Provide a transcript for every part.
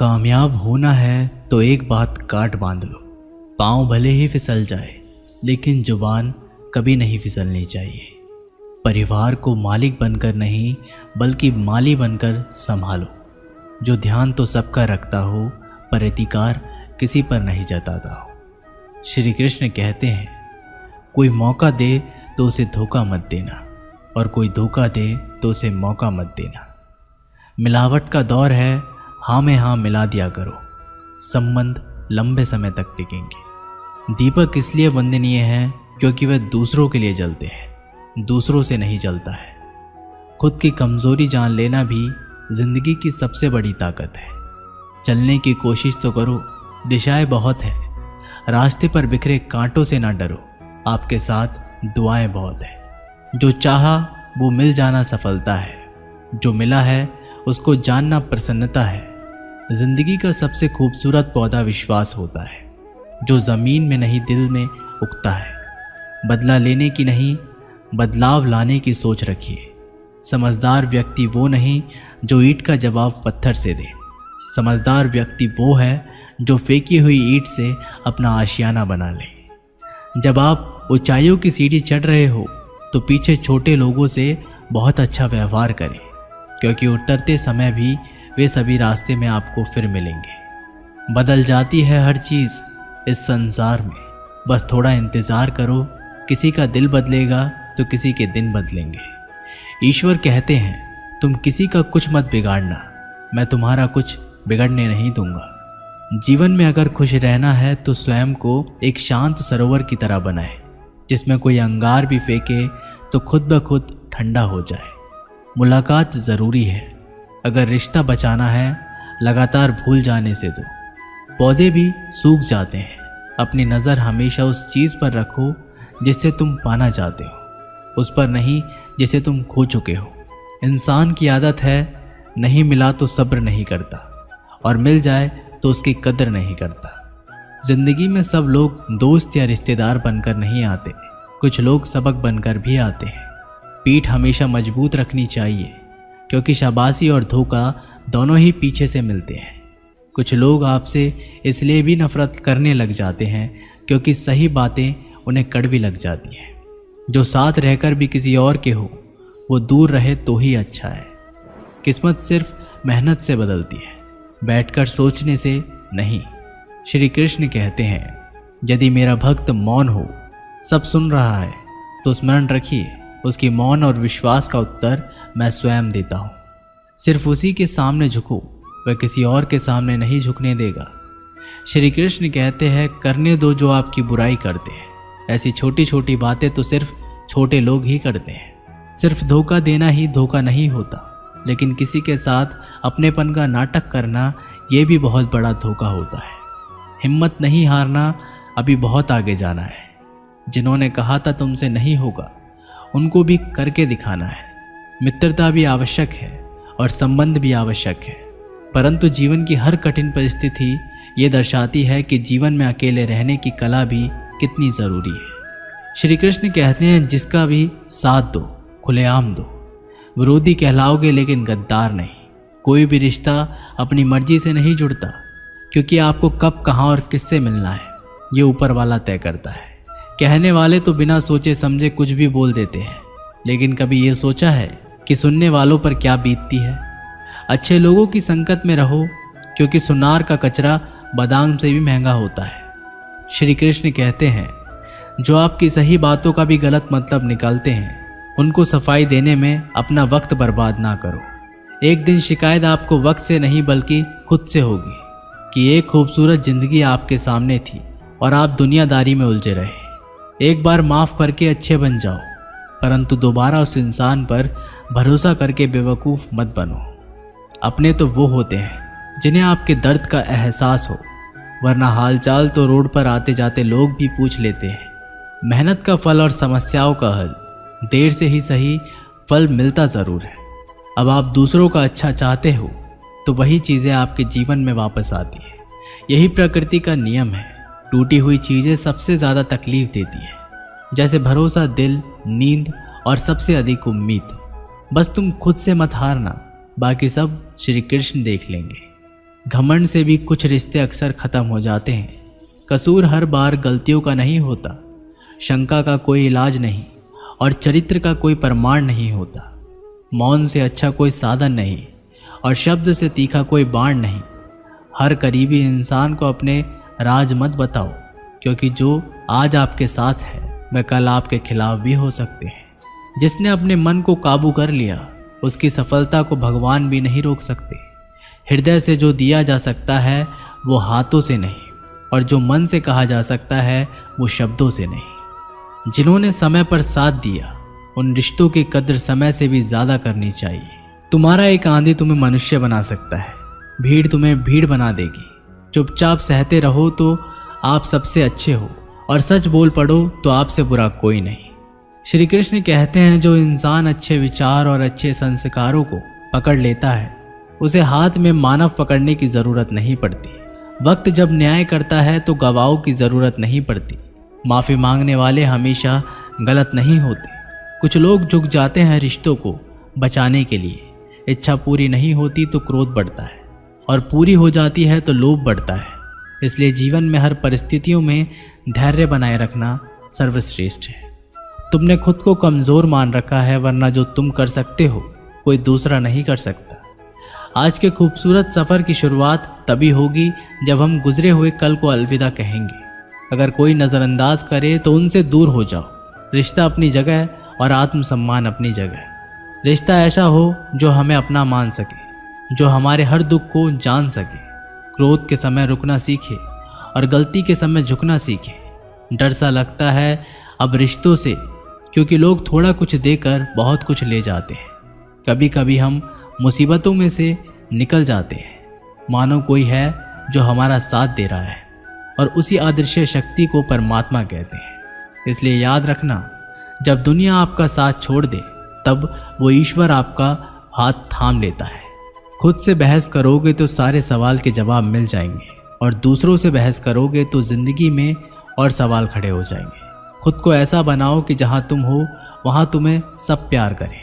कामयाब होना है तो एक बात काट बांध लो। पाँव भले ही फिसल जाए लेकिन जुबान कभी नहीं फिसलनी चाहिए। परिवार को मालिक बनकर नहीं बल्कि माली बनकर संभालो। जो ध्यान तो सबका रखता हो पर अधिकार किसी पर नहीं जताता हो। श्री कृष्ण कहते हैं, कोई मौका दे तो उसे धोखा मत देना और कोई धोखा दे तो उसे मौका मत देना। मिलावट का दौर है, हाँ में हाँ मिला दिया करो, संबंध लंबे समय तक टिकेंगे। दीपक इसलिए वंदनीय है क्योंकि वह दूसरों के लिए जलते हैं, दूसरों से नहीं जलता है। खुद की कमजोरी जान लेना भी जिंदगी की सबसे बड़ी ताकत है। चलने की कोशिश तो करो, दिशाएं बहुत है। रास्ते पर बिखरे कांटों से ना डरो, आपके साथ दुआएं बहुत है। जो चाहा वो मिल जाना सफलता है, जो मिला है उसको जानना प्रसन्नता है। जिंदगी का सबसे खूबसूरत पौधा विश्वास होता है, जो जमीन में नहीं दिल में उगता है। बदला लेने की नहीं बदलाव लाने की सोच रखिए। समझदार व्यक्ति वो नहीं जो ईंट का जवाब पत्थर से दे। समझदार व्यक्ति वो है जो फेंकी हुई ईंट से अपना आशियाना बना ले। जब आप ऊंचाइयों की सीढ़ी चढ़ रहे हो तो पीछे छोटे लोगों से बहुत अच्छा व्यवहार करें, क्योंकि उतरते समय भी वे सभी रास्ते में आपको फिर मिलेंगे। बदल जाती है हर चीज़ इस संसार में, बस थोड़ा इंतज़ार करो। किसी का दिल बदलेगा तो किसी के दिन बदलेंगे। ईश्वर कहते हैं, तुम किसी का कुछ मत बिगाड़ना, मैं तुम्हारा कुछ बिगड़ने नहीं दूंगा। जीवन में अगर खुश रहना है तो स्वयं को एक शांत सरोवर की तरह बनाए, जिसमें कोई अंगार भी फेंके तो खुद ब खुद ठंडा हो जाए। मुलाकात ज़रूरी है, अगर रिश्ता बचाना है लगातार भूल जाने से दो। पौधे भी सूख जाते हैं, अपनी नज़र हमेशा उस चीज़ पर रखो जिसे तुम पाना चाहते हो, उस पर नहीं जिसे तुम खो चुके हो। इंसान की आदत है, नहीं मिला तो सब्र नहीं करता और मिल जाए तो उसकी कदर नहीं करता। जिंदगी में सब लोग दोस्त या रिश्तेदार बनकर नहीं आते, कुछ लोग सबक बनकर भी आते हैं। पीठ हमेशा मजबूत रखनी चाहिए, क्योंकि शाबाशी और धोखा दोनों ही पीछे से मिलते हैं। कुछ लोग आपसे इसलिए भी नफरत करने लग जाते हैं क्योंकि सही बातें उन्हें कड़वी लग जाती हैं। जो साथ रहकर भी किसी और के हो, वो दूर रहे तो ही अच्छा है। किस्मत सिर्फ मेहनत से बदलती है, बैठकर सोचने से नहीं। श्री कृष्ण कहते हैं, यदि मेरा भक्त मौन हो, सब सुन रहा है, तो स्मरण रखिए उसकी मौन और विश्वास का उत्तर मैं स्वयं देता हूँ। सिर्फ उसी के सामने झुको, वह किसी और के सामने नहीं झुकने देगा। श्री कृष्ण कहते हैं, करने दो जो आपकी बुराई करते हैं। ऐसी छोटी छोटी बातें तो सिर्फ छोटे लोग ही करते हैं। सिर्फ धोखा देना ही धोखा नहीं होता, लेकिन किसी के साथ अपनेपन का नाटक करना ये भी बहुत बड़ा धोखा होता है। हिम्मत नहीं हारना, अभी बहुत आगे जाना है। जिन्होंने कहा था तुमसे नहीं होगा, उनको भी करके दिखाना है। मित्रता भी आवश्यक है और संबंध भी आवश्यक है, परंतु जीवन की हर कठिन परिस्थिति ये दर्शाती है कि जीवन में अकेले रहने की कला भी कितनी ज़रूरी है। श्री कृष्ण कहते हैं, जिसका भी साथ दो, खुलेआम दो। विरोधी कहलाओगे लेकिन गद्दार नहीं। कोई भी रिश्ता अपनी मर्जी से नहीं जुड़ता, क्योंकि आपको कब कहाँ और किससे मिलना है ये ऊपर वाला तय करता है। कहने वाले तो बिना सोचे समझे कुछ भी बोल देते हैं, लेकिन कभी ये सोचा है कि सुनने वालों पर क्या बीतती है। अच्छे लोगों की संगत में रहो, क्योंकि सुनार का कचरा बादाम से भी महंगा होता है। श्री कृष्ण कहते हैं, जो आपकी सही बातों का भी गलत मतलब निकालते हैं, उनको सफाई देने में अपना वक्त बर्बाद ना करो। एक दिन शिकायत आपको वक्त से नहीं बल्कि खुद से होगी कि एक खूबसूरत जिंदगी आपके सामने थी और आप दुनियादारी में उलझे रहे। एक बार माफ़ करके अच्छे बन जाओ, परंतु दोबारा उस इंसान पर भरोसा करके बेवकूफ़ मत बनो। अपने तो वो होते हैं जिन्हें आपके दर्द का एहसास हो, वरना हालचाल तो रोड पर आते जाते लोग भी पूछ लेते हैं। मेहनत का फल और समस्याओं का हल, देर से ही सही फल मिलता ज़रूर है। अब आप दूसरों का अच्छा चाहते हो तो वही चीज़ें आपके जीवन में वापस आती हैं। यही प्रकृति का नियम है। टूटी हुई चीज़ें सबसे ज़्यादा तकलीफ देती हैं, जैसे भरोसा, दिल, नींद और सबसे अधिक उम्मीद। बस तुम खुद से मत हारना, बाकी सब श्री कृष्ण देख लेंगे। घमंड से भी कुछ रिश्ते अक्सर ख़त्म हो जाते हैं। कसूर हर बार गलतियों का नहीं होता, शंका का कोई इलाज नहीं और चरित्र का कोई प्रमाण नहीं होता। मौन से अच्छा कोई साधन नहीं और शब्द से तीखा कोई बाण नहीं। हर करीबी इंसान को अपने राज मत बताओ, क्योंकि जो आज आपके साथ है वह कल आपके खिलाफ भी हो सकते हैं। जिसने अपने मन को काबू कर लिया उसकी सफलता को भगवान भी नहीं रोक सकते। हृदय से जो दिया जा सकता है वो हाथों से नहीं, और जो मन से कहा जा सकता है वो शब्दों से नहीं। जिन्होंने समय पर साथ दिया उन रिश्तों की कद्र समय से भी ज़्यादा करनी चाहिए। तुम्हारा एक आंधी तुम्हें मनुष्य बना सकता है, भीड़ तुम्हें भीड़ बना देगी। चुपचाप सहते रहो तो आप सबसे अच्छे हो, और सच बोल पड़ो तो आपसे बुरा कोई नहीं। श्री कृष्ण कहते हैं, जो इंसान अच्छे विचार और अच्छे संस्कारों को पकड़ लेता है उसे हाथ में मानव पकड़ने की ज़रूरत नहीं पड़ती। वक्त जब न्याय करता है तो गवाहों की ज़रूरत नहीं पड़ती। माफ़ी मांगने वाले हमेशा गलत नहीं होते। कुछ लोग झुक जाते हैं रिश्तों को बचाने के लिए। इच्छा पूरी नहीं होती तो क्रोध बढ़ता है, और पूरी हो जाती है तो लोभ बढ़ता है। इसलिए जीवन में हर परिस्थितियों में धैर्य बनाए रखना सर्वश्रेष्ठ है। तुमने खुद को कमज़ोर मान रखा है, वरना जो तुम कर सकते हो कोई दूसरा नहीं कर सकता। आज के खूबसूरत सफ़र की शुरुआत तभी होगी जब हम गुजरे हुए कल को अलविदा कहेंगे। अगर कोई नज़रअंदाज करे तो उनसे दूर हो जाओ। रिश्ता अपनी जगह और आत्मसम्मान अपनी जगह। रिश्ता ऐसा हो जो हमें अपना मान सके, जो हमारे हर दुख को जान सके, क्रोध के समय रुकना सीखे और गलती के समय झुकना सीखे। डर सा लगता है अब रिश्तों से, क्योंकि लोग थोड़ा कुछ देकर बहुत कुछ ले जाते हैं। कभी कभी हम मुसीबतों में से निकल जाते हैं, मानो कोई है जो हमारा साथ दे रहा है, और उसी अदृश्य शक्ति को परमात्मा कहते हैं। इसलिए याद रखना, जब दुनिया आपका साथ छोड़ दे तब वो ईश्वर आपका हाथ थाम लेता है। खुद से बहस करोगे तो सारे सवाल के जवाब मिल जाएंगे, और दूसरों से बहस करोगे तो ज़िंदगी में और सवाल खड़े हो जाएंगे। खुद को ऐसा बनाओ कि जहाँ तुम हो वहाँ तुम्हें सब प्यार करें,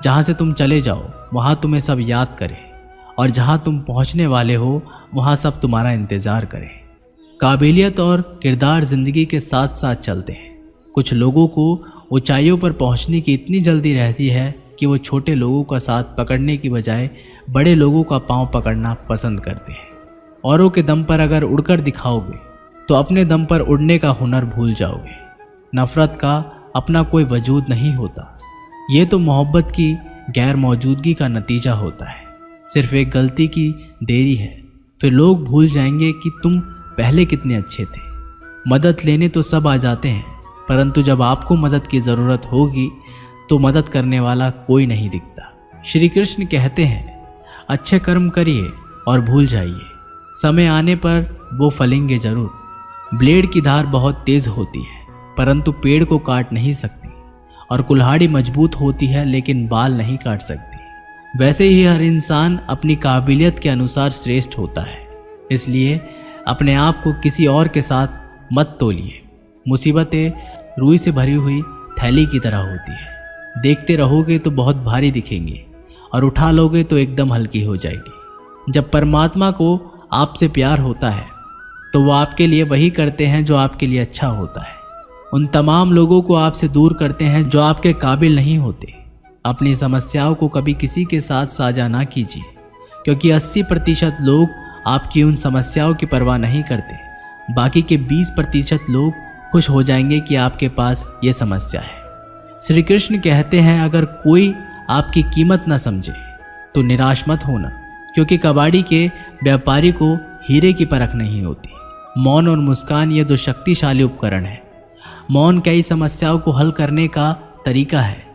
जहाँ से तुम चले जाओ वहाँ तुम्हें सब याद करें, और जहाँ तुम पहुँचने वाले हो वहाँ सब तुम्हारा इंतज़ार करें। काबिलियत और किरदार ज़िंदगी के साथ साथ चलते हैं। कुछ लोगों को ऊंचाइयों पर पहुंचने की इतनी जल्दी रहती है कि वो छोटे लोगों का साथ पकड़ने की बजाय बड़े लोगों का पांव पकड़ना पसंद करते हैं। औरों के दम पर अगर उड़कर दिखाओगे तो अपने दम पर उड़ने का हुनर भूल जाओगे। नफ़रत का अपना कोई वजूद नहीं होता, ये तो मोहब्बत की गैर मौजूदगी का नतीजा होता है। सिर्फ एक गलती की देरी है, फिर लोग भूल जाएंगे कि तुम पहले कितने अच्छे थे। मदद लेने तो सब आ जाते हैं, परंतु जब आपको मदद की ज़रूरत होगी तो मदद करने वाला कोई नहीं दिखता। श्री कृष्ण कहते हैं, अच्छे कर्म करिए और भूल जाइए, समय आने पर वो फलेंगे जरूर। ब्लेड की धार बहुत तेज़ होती है परंतु पेड़ को काट नहीं सकती, और कुल्हाड़ी मजबूत होती है लेकिन बाल नहीं काट सकती। वैसे ही हर इंसान अपनी काबिलियत के अनुसार श्रेष्ठ होता है। इसलिए अपने आप को किसी और के साथ मत तोलिए। मुसीबतें रुई से भरी हुई थैली की तरह होती है। देखते रहोगे तो बहुत भारी दिखेंगी और उठा लोगे तो एकदम हल्की हो जाएगी। जब परमात्मा को आपसे प्यार होता है तो वो आपके लिए वही करते हैं जो आपके लिए अच्छा होता है। उन तमाम लोगों को आपसे दूर करते हैं जो आपके काबिल नहीं होते। अपनी समस्याओं को कभी किसी के साथ साझा ना कीजिए, क्योंकि 80% लोग आपकी उन समस्याओं की परवाह नहीं करते। बाकी के 20% लोग खुश हो जाएंगे कि आपके पास ये समस्या है। श्री कृष्ण कहते हैं, अगर कोई आपकी कीमत ना समझे तो निराश मत होना, क्योंकि कबाड़ी के व्यापारी को हीरे की परख नहीं होती। मौन और मुस्कान ये दो शक्तिशाली उपकरण हैं। मौन कई समस्याओं को हल करने का तरीका है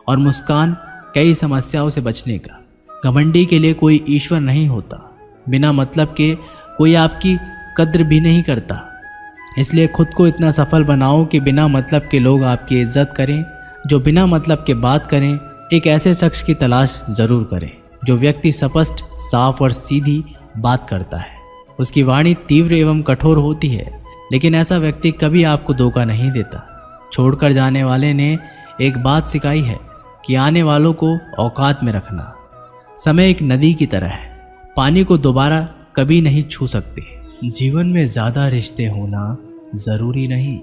और मुस्कान कई समस्याओं से बचने का। घमंडी के लिए कोई ईश्वर नहीं होता, बिना मतलब के कोई आपकी कद्र भी नहीं करता। इसलिए खुद को इतना सफल बनाओ कि बिना मतलब के लोग आपकी इज्जत करें। जो बिना मतलब के बात करें, एक ऐसे शख्स की तलाश ज़रूर करें जो व्यक्ति स्पष्ट, साफ और सीधी बात करता है। उसकी वाणी तीव्र एवं कठोर होती है, लेकिन ऐसा व्यक्ति कभी आपको धोखा नहीं देता। छोड़कर जाने वाले ने एक बात सिखाई है कि आने वालों को औकात में रखना। समय एक नदी की तरह है, पानी को दोबारा कभी नहीं छू सकते। जीवन में ज़्यादा रिश्ते होना ज़रूरी नहीं,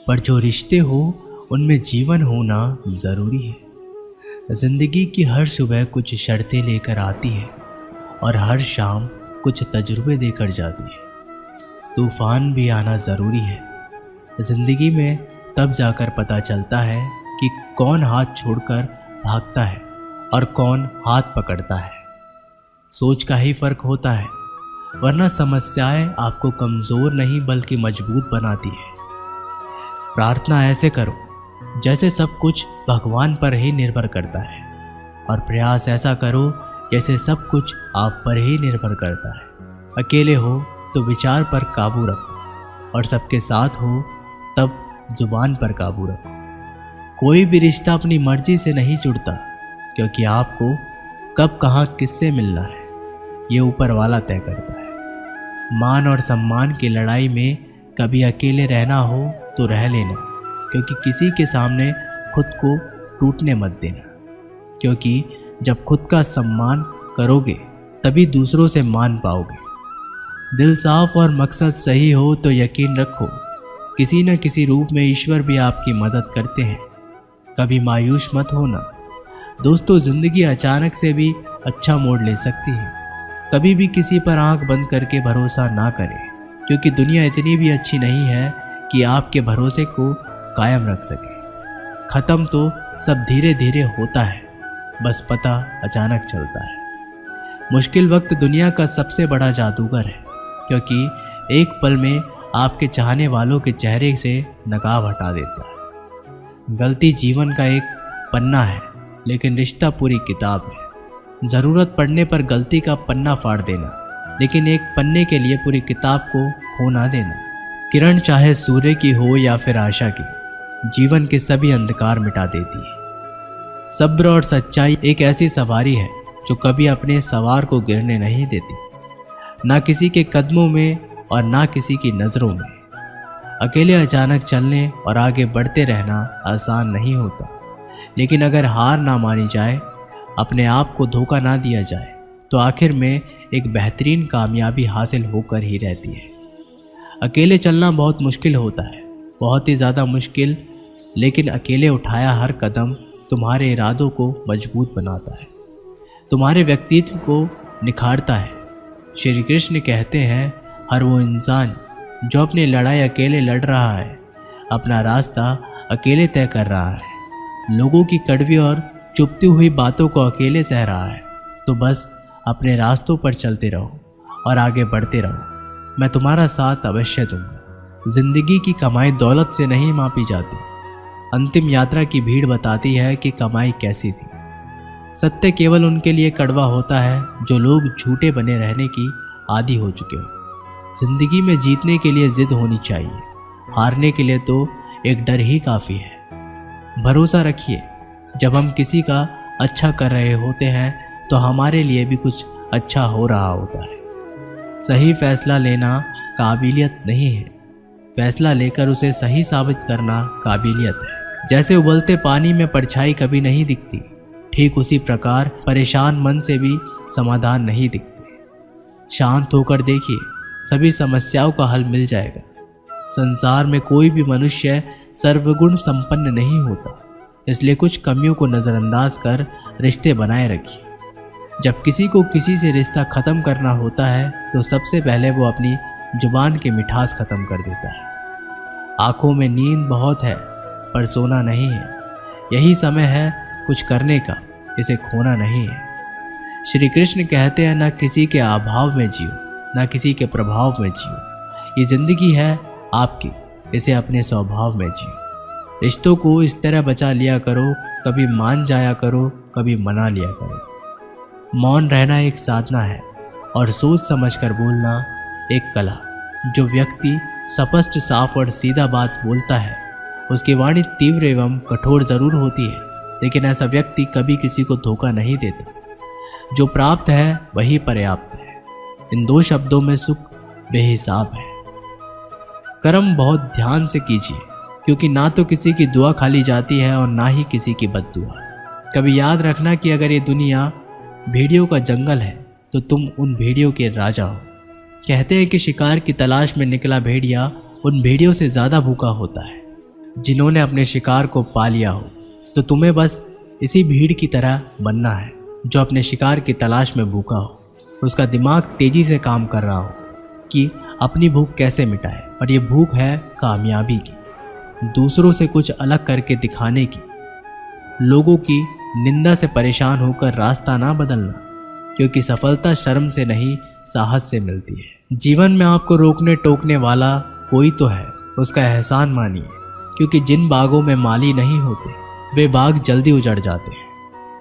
पर जो रिश्ते हो उनमें जीवन होना ज़रूरी है। ज़िंदगी की हर सुबह कुछ शर्तें लेकर आती है और हर शाम कुछ तजुर्बे देकर जाती है। तूफान भी आना ज़रूरी है। ज़िंदगी में तब जाकर पता चलता है कि कौन हाथ छोड़कर भागता है और कौन हाथ पकड़ता है। सोच का ही फ़र्क होता है, वरना समस्याएं आपको कमज़ोर नहीं बल्कि मजबूत बनाती है। प्रार्थना ऐसे करो जैसे सब कुछ भगवान पर ही निर्भर करता है, और प्रयास ऐसा करो जैसे सब कुछ आप पर ही निर्भर करता है। अकेले हो तो विचार पर काबू रखो, और सबके साथ हो तब जुबान पर काबू रखो। कोई भी रिश्ता अपनी मर्जी से नहीं जुड़ता, क्योंकि आपको कब कहाँ किससे मिलना है ये ऊपर वाला तय करता है। मान और सम्मान की लड़ाई में कभी अकेले रहना हो तो रह लेना, क्योंकि किसी के सामने खुद को टूटने मत देना, क्योंकि जब खुद का सम्मान करोगे तभी दूसरों से मान पाओगे। दिल साफ और मकसद सही हो तो यकीन रखो किसी न किसी रूप में ईश्वर भी आपकी मदद करते हैं। कभी मायूस मत होना दोस्तों, ज़िंदगी अचानक से भी अच्छा मोड़ ले सकती है। कभी भी किसी पर आंख बंद करके भरोसा ना करें, क्योंकि दुनिया इतनी भी अच्छी नहीं है कि आपके भरोसे को कायम रख सके। ख़त्म तो सब धीरे धीरे होता है, बस पता अचानक चलता है। मुश्किल वक्त दुनिया का सबसे बड़ा जादूगर है, क्योंकि एक पल में आपके चाहने वालों के चेहरे से नकाब हटा देता है। गलती जीवन का एक पन्ना है, लेकिन रिश्ता पूरी किताब है। ज़रूरत पड़ने पर गलती का पन्ना फाड़ देना, लेकिन एक पन्ने के लिए पूरी किताब को खो ना देना। किरण चाहे सूर्य की हो या फिर आशा की, जीवन के सभी अंधकार मिटा देती है। सब्र और सच्चाई एक ऐसी सवारी है जो कभी अपने सवार को गिरने नहीं देती, ना किसी के कदमों में और ना किसी की नज़रों में। अकेले अचानक चलने और आगे बढ़ते रहना आसान नहीं होता, लेकिन अगर हार ना मानी जाए, अपने आप को धोखा ना दिया जाए, तो आखिर में एक बेहतरीन कामयाबी हासिल होकर ही रहती है। अकेले चलना बहुत मुश्किल होता है, बहुत ही ज़्यादा मुश्किल, लेकिन अकेले उठाया हर कदम तुम्हारे इरादों को मजबूत बनाता है, तुम्हारे व्यक्तित्व को निखारता है। श्री कृष्ण कहते हैं, हर वो इंसान जो अपनी लड़ाई अकेले लड़ रहा है, अपना रास्ता अकेले तय कर रहा है, लोगों की कड़वी और चुभती हुई बातों को अकेले सह रहा है, तो बस अपने रास्तों पर चलते रहो और आगे बढ़ते रहो। मैं तुम्हारा साथ अवश्य दूंगा। जिंदगी की कमाई दौलत से नहीं मापी जाती, अंतिम यात्रा की भीड़ बताती है कि कमाई कैसी थी। सत्य केवल उनके लिए कड़वा होता है जो लोग झूठे बने रहने की आदी हो चुके हो। जिंदगी में जीतने के लिए जिद होनी चाहिए, हारने के लिए तो एक डर ही काफ़ी है। भरोसा रखिए, जब हम किसी का अच्छा कर रहे होते हैं तो हमारे लिए भी कुछ अच्छा हो रहा होता है। सही फैसला लेना काबिलियत नहीं है, फैसला लेकर उसे सही साबित करना काबिलियत है। जैसे उबलते पानी में परछाई कभी नहीं दिखती, ठीक उसी प्रकार परेशान मन से भी समाधान नहीं दिखते। शांत होकर देखिए, सभी समस्याओं का हल मिल जाएगा। संसार में कोई भी मनुष्य सर्वगुण संपन्न नहीं होता, इसलिए कुछ कमियों को नज़रअंदाज कर रिश्ते बनाए रखिए। जब किसी को किसी से रिश्ता ख़त्म करना होता है तो सबसे पहले वो अपनी जुबान की मिठास ख़त्म कर देता है। आँखों में नींद बहुत है पर सोना नहीं है। यही समय है कुछ करने का, इसे खोना नहीं है। श्री कृष्ण कहते हैं, ना किसी के अभाव में जियो, ना किसी के प्रभाव में जियो। ये ज़िंदगी है आपकी, इसे अपने स्वभाव में जियो। रिश्तों को इस तरह बचा लिया करो, कभी मान जाया करो, कभी मना लिया करो। मौन रहना एक साधना है और सोच समझकर बोलना एक कला। जो व्यक्ति स्पष्ट, साफ और सीधा बात बोलता है, उसकी वाणी तीव्र एवं कठोर जरूर होती है, लेकिन ऐसा व्यक्ति कभी किसी को धोखा नहीं देता। जो प्राप्त है वही पर्याप्त है। इन दो शब्दों में सुख बेहिसाब है। कर्म बहुत ध्यान से कीजिए, क्योंकि ना तो किसी की दुआ खाली जाती है और ना ही किसी की बद्दुआ। कभी याद रखना कि अगर ये दुनिया भेड़ियों का जंगल है तो तुम उन भेड़ियों के राजा हो। कहते हैं कि शिकार की तलाश में निकला भेड़िया उन भेड़ियों से ज़्यादा भूखा होता है जिन्होंने अपने शिकार को पा लिया हो। तो तुम्हें बस इसी भीड़ की तरह बनना है जो अपने शिकार की तलाश में भूखा हो, उसका दिमाग तेजी से काम कर रहा हो कि अपनी भूख कैसे मिटाए। और ये भूख है कामयाबी की, दूसरों से कुछ अलग करके दिखाने की, लोगों की निंदा से परेशान होकर रास्ता ना बदलना, क्योंकि सफलता शर्म से नहीं साहस से मिलती है। जीवन में आपको रोकने टोकने वाला कोई तो है, उसका एहसान मानिए, क्योंकि जिन बागों में माली नहीं होते वे बाग जल्दी उजड़ जाते हैं।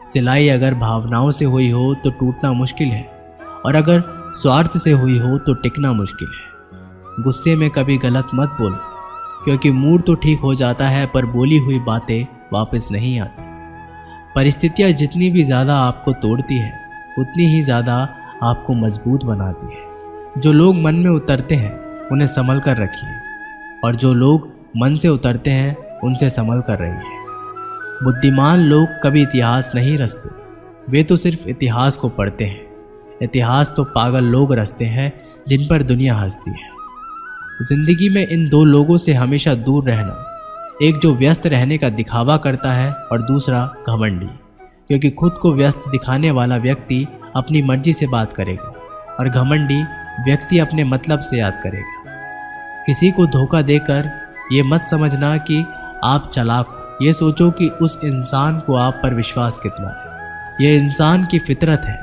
सिलाई अगर भावनाओं से हुई हो तो टूटना मुश्किल है, और अगर स्वार्थ से हुई हो तो टिकना मुश्किल है। गुस्से में कभी गलत मत बोलो, क्योंकि मूड तो ठीक हो जाता है पर बोली हुई बातें वापस नहीं आती। परिस्थितियाँ जितनी भी ज़्यादा आपको तोड़ती है उतनी ही ज़्यादा आपको मजबूत बनाती है। जो लोग मन में उतरते हैं उन्हें संभल कर रखिए, और जो लोग मन से उतरते हैं उनसे संभल कर रहिए। बुद्धिमान लोग कभी इतिहास नहीं रचते, वे तो सिर्फ इतिहास को पढ़ते हैं। इतिहास तो पागल लोग रचते हैं जिन पर दुनिया हंसती है। जिंदगी में इन दो लोगों से हमेशा दूर रहना, एक जो व्यस्त रहने का दिखावा करता है और दूसरा घमंडी, क्योंकि खुद को व्यस्त दिखाने वाला व्यक्ति अपनी मर्जी से बात करेगा और घमंडी व्यक्ति अपने मतलब से याद करेगा। किसी को धोखा देकर ये मत समझना कि आप चालाक हो, ये सोचो कि उस इंसान को आप पर विश्वास कितना है। यह इंसान की फितरत है,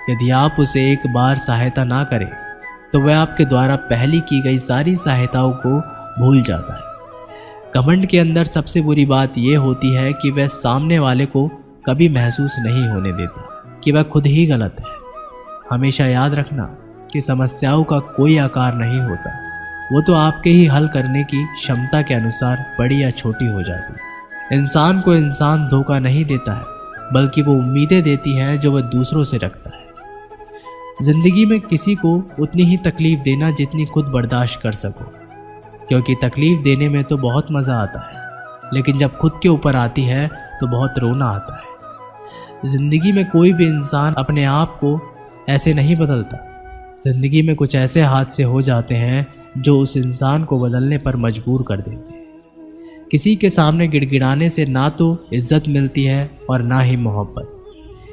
यदि आप उसे एक बार सहायता ना करें तो वह आपके द्वारा पहले की गई सारी सहायताओं को भूल जाता है। घमंड के अंदर सबसे बुरी बात यह होती है कि वह सामने वाले को कभी महसूस नहीं होने देता कि वह खुद ही गलत है। हमेशा याद रखना कि समस्याओं का कोई आकार नहीं होता, वो तो आपके ही हल करने की क्षमता के अनुसार बड़ी या छोटी हो जाती है। इंसान को इंसान धोखा नहीं देता है, बल्कि वो उम्मीदें देती हैं जो वह दूसरों से रखता है। जिंदगी में किसी को उतनी ही तकलीफ देना जितनी खुद बर्दाश्त कर सको, क्योंकि तकलीफ देने में तो बहुत मज़ा आता है, लेकिन जब खुद के ऊपर आती है तो बहुत रोना आता है। जिंदगी में कोई भी इंसान अपने आप को ऐसे नहीं बदलता। जिंदगी में कुछ ऐसे हादसे हो जाते हैं जो उस इंसान को बदलने पर मजबूर कर देते हैं। किसी के सामने गिड़गिड़ाने से ना तो इज्जत मिलती है और ना ही मोहब्बत।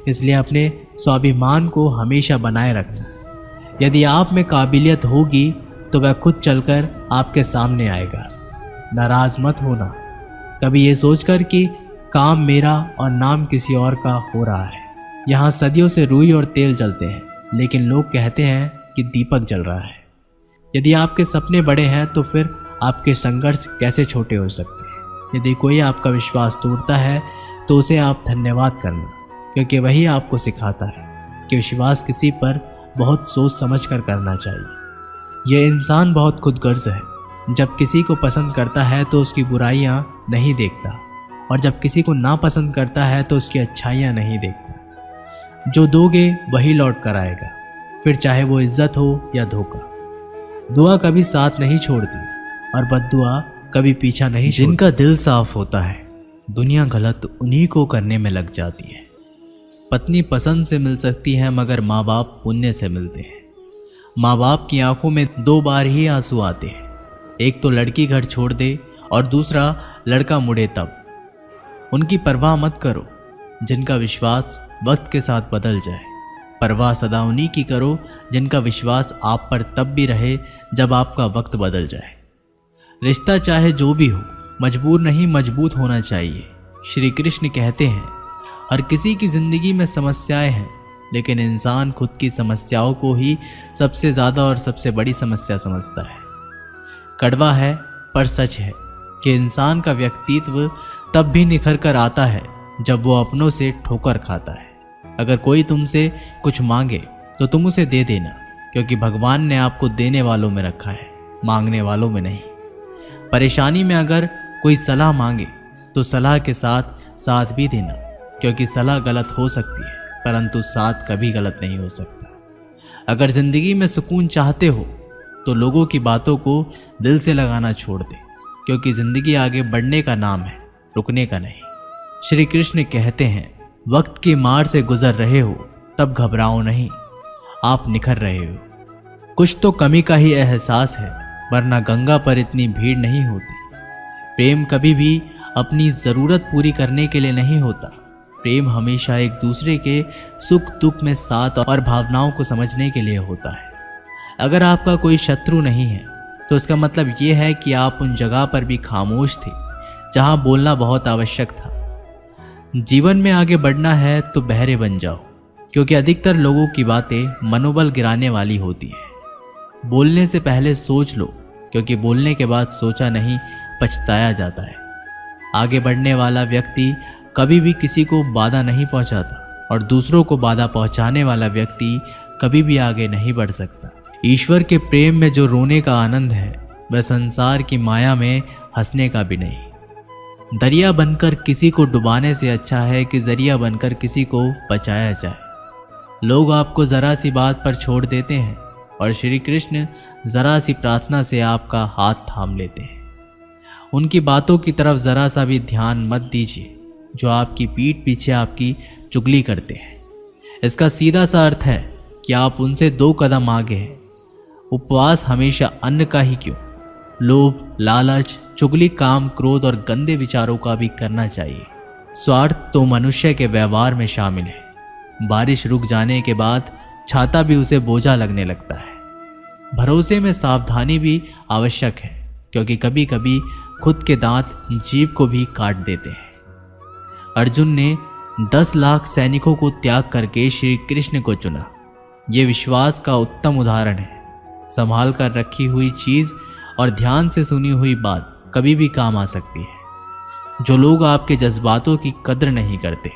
इसलिए अपने स्वाभिमान को हमेशा बनाए रखना। यदि आप में काबिलियत होगी तो वह खुद चलकर आपके सामने आएगा। नाराज मत होना कभी ये सोचकर कि काम मेरा और नाम किसी और का हो रहा है। यहाँ सदियों से रुई और तेल जलते हैं, लेकिन लोग कहते हैं कि दीपक जल रहा है। यदि आपके सपने बड़े हैं तो फिर आपके संघर्ष कैसे छोटे हो सकते हैं। यदि कोई आपका विश्वास तोड़ता है तो उसे आप धन्यवाद करना, क्योंकि वही आपको सिखाता है कि विश्वास किसी पर बहुत सोच समझ कर करना चाहिए। यह इंसान बहुत खुदगर्ज है, जब किसी को पसंद करता है तो उसकी बुराइयां नहीं देखता, और जब किसी को नापसंद करता है तो उसकी अच्छाइयां नहीं देखता। जो दोगे वही लौट कर आएगा, फिर चाहे वो इज्जत हो या धोखा। दुआ कभी साथ नहीं छोड़ती और बद्दुआ कभी पीछा नहीं छोड़ती। जिनका दिल साफ होता है दुनिया गलत उन्हीं को करने में लग जाती है। पत्नी पसंद से मिल सकती है मगर माँ बाप पुण्य से मिलते हैं। माँ बाप की आंखों में 2 बार ही आंसू आते हैं, एक तो लड़की घर छोड़ दे और दूसरा लड़का मुड़े तब। उनकी परवाह मत करो जिनका विश्वास वक्त के साथ बदल जाए। परवाह सदा उन्हीं की करो जिनका विश्वास आप पर तब भी रहे जब आपका वक्त बदल जाए। रिश्ता चाहे जो भी हो मजबूर नहीं मजबूत होना चाहिए। श्री कृष्ण कहते हैं हर किसी की ज़िंदगी में समस्याएं हैं, लेकिन इंसान खुद की समस्याओं को ही सबसे ज़्यादा और सबसे बड़ी समस्या समझता है। कड़वा है पर सच है कि इंसान का व्यक्तित्व तब भी निखर कर आता है जब वो अपनों से ठोकर खाता है। अगर कोई तुमसे कुछ मांगे तो तुम उसे दे देना, क्योंकि भगवान ने आपको देने वालों में रखा है, मांगने वालों में नहीं। परेशानी में अगर कोई सलाह मांगे तो सलाह के साथ साथ भी देना, क्योंकि सलाह गलत हो सकती है परंतु साथ कभी गलत नहीं हो सकता। अगर ज़िंदगी में सुकून चाहते हो तो लोगों की बातों को दिल से लगाना छोड़ दें, क्योंकि ज़िंदगी आगे बढ़ने का नाम है, रुकने का नहीं। श्री कृष्ण कहते हैं वक्त की मार से गुजर रहे हो तब घबराओ नहीं, आप निखर रहे हो। कुछ तो कमी का ही एहसास है, वरना गंगा पर इतनी भीड़ नहीं होती। प्रेम कभी भी अपनी ज़रूरत पूरी करने के लिए नहीं होता। प्रेम हमेशा एक दूसरे के सुख दुख में साथ और भावनाओं को समझने के लिए होता है। अगर आपका कोई शत्रु नहीं है तो इसका मतलब ये है कि आप उन जगह पर भी खामोश थे जहां बोलना बहुत आवश्यक था। जीवन में आगे बढ़ना है तो बहरे बन जाओ, क्योंकि अधिकतर लोगों की बातें मनोबल गिराने वाली होती है। बोलने से पहले सोच लो, क्योंकि बोलने के बाद सोचा नहीं पछताया जाता है। आगे बढ़ने वाला व्यक्ति कभी भी किसी को बाधा नहीं पहुंचाता, और दूसरों को बाधा पहुंचाने वाला व्यक्ति कभी भी आगे नहीं बढ़ सकता। ईश्वर के प्रेम में जो रोने का आनंद है, वह संसार की माया में हंसने का भी नहीं। दरिया बनकर किसी को डुबाने से अच्छा है कि जरिया बनकर किसी को बचाया जाए। लोग आपको जरा सी बात पर छोड़ देते हैं, और श्री कृष्ण जरा सी प्रार्थना से आपका हाथ थाम लेते हैं। उनकी बातों की तरफ जरा सा भी ध्यान मत दीजिए जो आपकी पीठ पीछे आपकी चुगली करते हैं। इसका सीधा सा अर्थ है कि आप उनसे 2 कदम आगे हैं। उपवास हमेशा अन्न का ही क्यों, लोभ, लालच, चुगली, काम, क्रोध और गंदे विचारों का भी करना चाहिए। स्वार्थ तो मनुष्य के व्यवहार में शामिल है। बारिश रुक जाने के बाद छाता भी उसे बोझा लगने लगता है। भरोसे में सावधानी भी आवश्यक है, क्योंकि कभी कभी खुद के दांत जीभ को भी काट देते हैं। अर्जुन ने 10 लाख सैनिकों को त्याग करके श्री कृष्ण को चुना। ये विश्वास का उत्तम उदाहरण है। संभाल कर रखी हुई चीज़ और ध्यान से सुनी हुई बात कभी भी काम आ सकती है। जो लोग आपके जज्बातों की कद्र नहीं करते,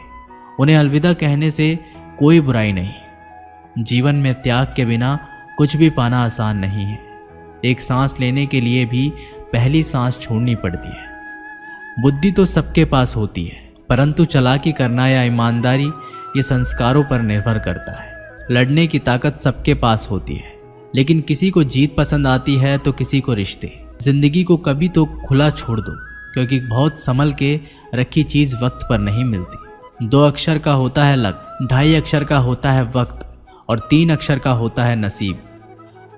उन्हें अलविदा कहने से कोई बुराई नहीं। जीवन में त्याग के बिना कुछ भी पाना आसान नहीं है। एक सांस लेने के लिए भी पहली सांस छोड़नी पड़ती है। बुद्धि तो सबके पास होती है, परंतु चालाकी करना या ईमानदारी ये संस्कारों पर निर्भर करता है। लड़ने की ताकत सबके पास होती है, लेकिन किसी को जीत पसंद आती है तो किसी को रिश्ते। जिंदगी को कभी तो खुला छोड़ दो, क्योंकि बहुत संभल के रखी चीज़ वक्त पर नहीं मिलती। 2 अक्षर का होता है लक, 2.5 अक्षर का होता है वक्त, और 3 अक्षर का होता है नसीब,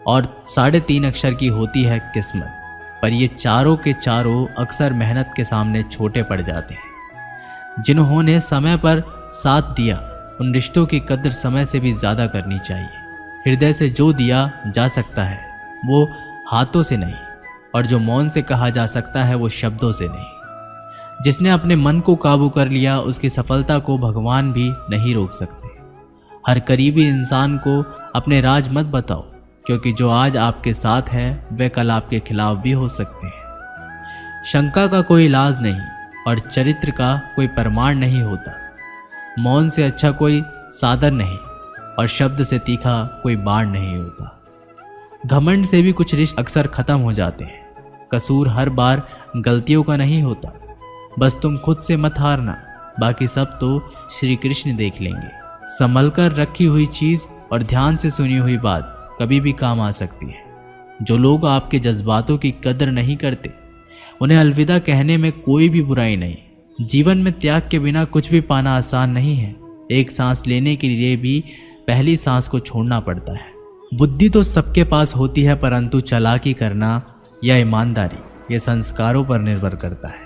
और 3.5 अक्षर की होती है किस्मत। पर ये चारों के चारों अक्सर मेहनत के सामने छोटे पड़ जाते हैं। जिन्होंने समय पर साथ दिया, उन रिश्तों की कद्र समय से भी ज़्यादा करनी चाहिए। हृदय से जो दिया जा सकता है वो हाथों से नहीं, और जो मौन से कहा जा सकता है वो शब्दों से नहीं। जिसने अपने मन को काबू कर लिया, उसकी सफलता को भगवान भी नहीं रोक सकते। हर करीबी इंसान को अपने राज मत बताओ, क्योंकि जो आज आपके साथ है वे कल आपके खिलाफ भी हो सकते हैं। शंका का कोई इलाज नहीं, और चरित्र का कोई प्रमाण नहीं होता। मौन से अच्छा कोई साधन नहीं, और शब्द से तीखा कोई बाण नहीं होता। घमंड से भी कुछ रिश्ते अक्सर खत्म हो जाते हैं। कसूर हर बार गलतियों का नहीं होता। बस तुम खुद से मत हारना, बाकी सब तो श्री कृष्ण देख लेंगे। संभल कर रखी हुई चीज़ और ध्यान से सुनी हुई बात कभी भी काम आ सकती है। जो लोग आपके जज्बातों की कदर नहीं करते, उन्हें अलविदा कहने में कोई भी बुराई नहीं। जीवन में त्याग के बिना कुछ भी पाना आसान नहीं है। एक सांस लेने के लिए भी पहली सांस को छोड़ना पड़ता है। बुद्धि तो सबके पास होती है, परंतु चालाकी करना या ईमानदारी ये संस्कारों पर निर्भर करता है।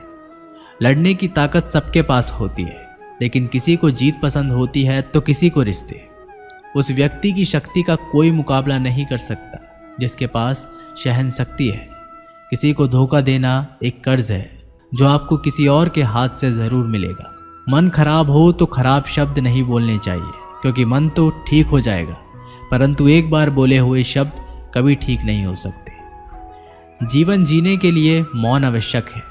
लड़ने की ताकत सबके पास होती है, लेकिन किसी को जीत पसंद होती है तो किसी को रिश्ते। उस व्यक्ति की शक्ति का कोई मुकाबला नहीं कर सकता जिसके पास सहन शक्ति है। किसी को धोखा देना एक कर्ज है जो आपको किसी और के हाथ से ज़रूर मिलेगा। मन खराब हो तो खराब शब्द नहीं बोलने चाहिए, क्योंकि मन तो ठीक हो जाएगा, परंतु एक बार बोले हुए शब्द कभी ठीक नहीं हो सकते। जीवन जीने के लिए मौन आवश्यक है,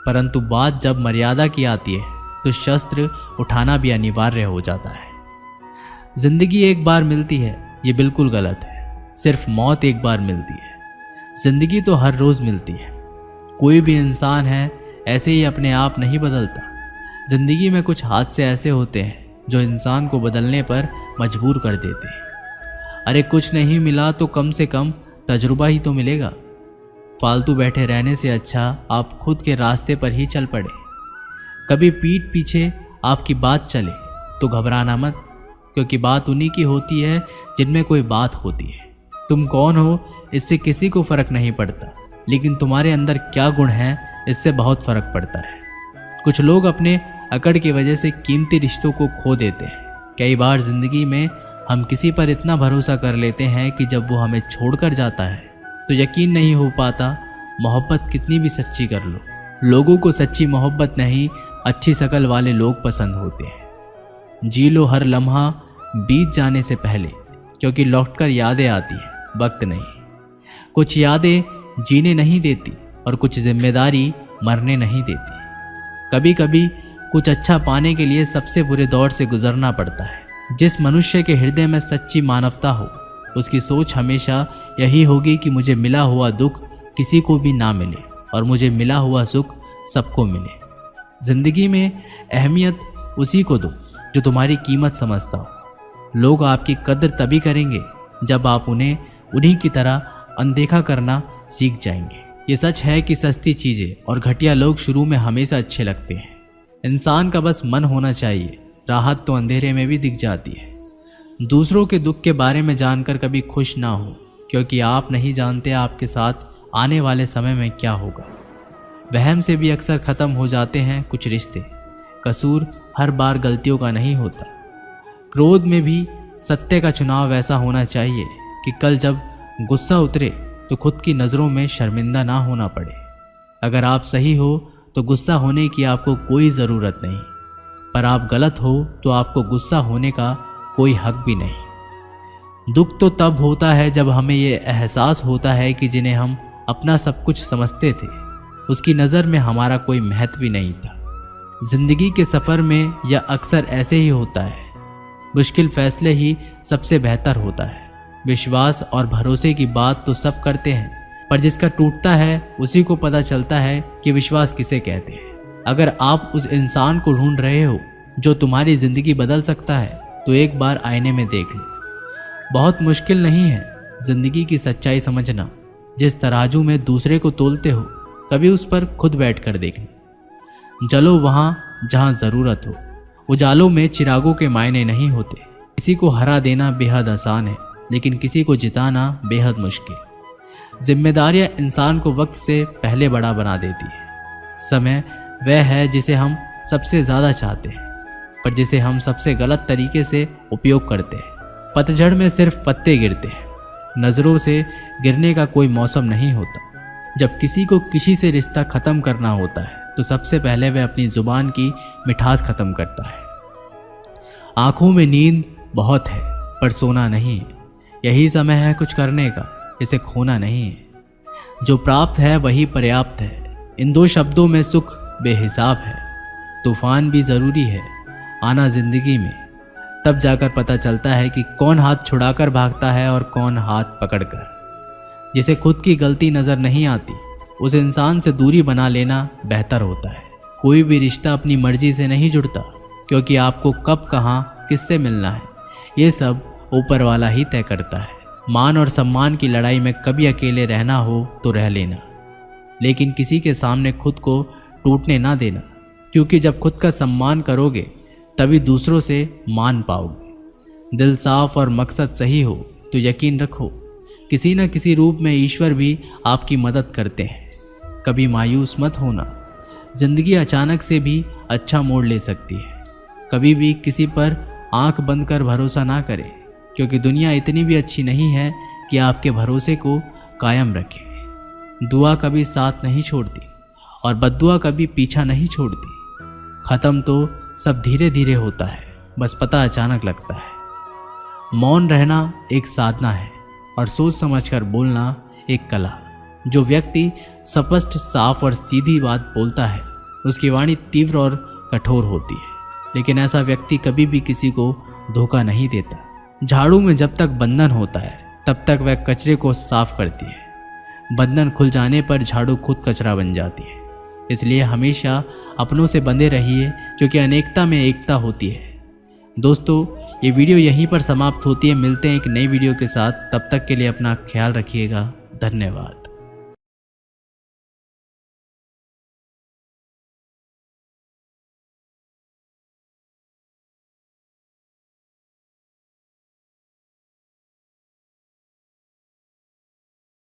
परंतु बात जब मर्यादा की आती है तो शस्त्र उठाना भी अनिवार्य हो जाता है। जिंदगी एक बार मिलती है, ये बिल्कुल गलत है। सिर्फ मौत एक बार मिलती है। जिंदगी तो हर रोज़ मिलती है। कोई भी इंसान है ऐसे ही अपने आप नहीं बदलता। जिंदगी में कुछ हादसे ऐसे होते हैं जो इंसान को बदलने पर मजबूर कर देते हैं। अरे कुछ नहीं मिला तो कम से कम तजुर्बा ही तो मिलेगा। फालतू बैठे रहने से अच्छा आप खुद के रास्ते पर ही चल पड़े। कभी पीठ पीछे आपकी बात चले तो घबराना मत, क्योंकि बात उन्हीं की होती है जिनमें कोई बात होती है। तुम कौन हो इससे किसी को फर्क नहीं पड़ता, लेकिन तुम्हारे अंदर क्या गुण है इससे बहुत फर्क पड़ता है। कुछ लोग अपने अकड़ की वजह से कीमती रिश्तों को खो देते हैं। कई बार जिंदगी में हम किसी पर इतना भरोसा कर लेते हैं कि जब वो हमें छोड़कर जाता है तो यकीन नहीं हो पाता मोहब्बत कितनी भी सच्ची कर लो। लोगों को सच्ची मोहब्बत नहीं, अच्छी शकल वाले लोग पसंद होते हैं। जी लो हर लम्हा बीत जाने से पहले, क्योंकि लौटकर यादें आती हैं, वक्त नहीं। कुछ यादें जीने नहीं देती और कुछ जिम्मेदारी मरने नहीं देती। कभी कभी कुछ अच्छा पाने के लिए सबसे बुरे दौर से गुजरना पड़ता है। जिस मनुष्य के हृदय में सच्ची मानवता हो, उसकी सोच हमेशा यही होगी कि मुझे मिला हुआ दुख किसी को भी ना मिले और मुझे मिला हुआ सुख सबको मिले। जिंदगी में अहमियत उसी को दो जो तुम्हारी कीमत समझता हो। लोग आपकी कद्र तभी करेंगे जब आप उन्हें उन्हीं की तरह अनदेखा करना सीख जाएंगे। ये सच है कि सस्ती चीज़ें और घटिया लोग शुरू में हमेशा अच्छे लगते हैं। इंसान का बस मन होना चाहिए, राहत तो अंधेरे में भी दिख जाती है। दूसरों के दुख के बारे में जानकर कभी खुश ना हो, क्योंकि आप नहीं जानते आपके साथ आने वाले समय में क्या होगा। वहम से भी अक्सर ख़त्म हो जाते हैं कुछ रिश्ते। कसूर हर बार गलतियों का नहीं होता। क्रोध में भी सत्य का चुनाव वैसा होना चाहिए कि कल जब गुस्सा उतरे तो खुद की नज़रों में शर्मिंदा ना होना पड़े। अगर आप सही हो तो गुस्सा होने की आपको कोई ज़रूरत नहीं, पर आप गलत हो तो आपको गुस्सा होने का कोई हक भी नहीं। दुख तो तब होता है जब हमें ये एहसास होता है कि जिन्हें हम अपना सब कुछ समझते थे, उसकी नज़र में हमारा कोई महत्व ही नहीं था। जिंदगी के सफ़र में यह अक्सर ऐसे ही होता है। मुश्किल फैसले ही सबसे बेहतर होता है। विश्वास और भरोसे की बात तो सब करते हैं, पर जिसका टूटता है उसी को पता चलता है कि विश्वास किसे कहते हैं। अगर आप उस इंसान को ढूंढ रहे हो जो तुम्हारी ज़िंदगी बदल सकता है, तो एक बार आईने में देख लो। बहुत मुश्किल नहीं है ज़िंदगी की सच्चाई समझना। जिस तराजू में दूसरे को तोलते हो, कभी उस पर खुद बैठ कर देखना। जलो वहाँ जहाँ ज़रूरत हो। उजालों में चिरागों के मायने नहीं होते। किसी को हरा देना बेहद आसान है, लेकिन किसी को जिताना बेहद मुश्किल। जिम्मेदारियां इंसान को वक्त से पहले बड़ा बना देती है। समय वह है जिसे हम सबसे ज़्यादा चाहते हैं, पर जिसे हम सबसे गलत तरीके से उपयोग करते हैं। पतझड़ में सिर्फ पत्ते गिरते हैं, नज़रों से गिरने का कोई मौसम नहीं होता। जब किसी को किसी से रिश्ता ख़त्म करना होता है तो सबसे पहले वह अपनी ज़ुबान की मिठास ख़त्म करता है। आँखों में नींद बहुत है पर सोना नहीं है। यही समय है कुछ करने का, इसे खोना नहीं है। जो प्राप्त है वही पर्याप्त है। इन दो शब्दों में सुख बेहिसाब है। तूफान भी ज़रूरी है आना ज़िंदगी में, तब जाकर पता चलता है कि कौन हाथ छुड़ाकर भागता है और कौन हाथ पकड़कर। जिसे खुद की गलती नज़र नहीं आती, उस इंसान से दूरी बना लेना बेहतर होता है। कोई भी रिश्ता अपनी मर्जी से नहीं जुड़ता, क्योंकि आपको कब कहाँ किससे मिलना है ये सब ऊपर वाला ही तय करता है। मान और सम्मान की लड़ाई में कभी अकेले रहना हो तो रह लेना, लेकिन किसी के सामने खुद को टूटने ना देना, क्योंकि जब खुद का सम्मान करोगे तभी दूसरों से मान पाओगे। दिल साफ और मकसद सही हो तो यकीन रखो किसी न किसी रूप में ईश्वर भी आपकी मदद करते हैं। कभी मायूस मत होना, जिंदगी अचानक से भी अच्छा मोड़ ले सकती है। कभी भी किसी पर आंख बंद कर भरोसा ना करें, क्योंकि दुनिया इतनी भी अच्छी नहीं है कि आपके भरोसे को कायम रखे। दुआ कभी साथ नहीं छोड़ती और बद्दुआ कभी पीछा नहीं छोड़ती। ख़त्म तो सब धीरे धीरे होता है, बस पता अचानक लगता है। मौन रहना एक साधना है और सोच समझकर बोलना एक कला। जो व्यक्ति स्पष्ट, साफ और सीधी बात बोलता है, उसकी वाणी तीव्र और कठोर होती है, लेकिन ऐसा व्यक्ति कभी भी किसी को धोखा नहीं देता। झाड़ू में जब तक बंधन होता है तब तक वह कचरे को साफ करती है। बंधन खुल जाने पर झाड़ू खुद कचरा बन जाती है। इसलिए हमेशा अपनों से बंधे रहिए, क्योंकि अनेकता में एकता होती है। दोस्तों, ये वीडियो यहीं पर समाप्त होती है। मिलते हैं एक नई वीडियो के साथ, तब तक के लिए अपना ख्याल रखिएगा। धन्यवाद।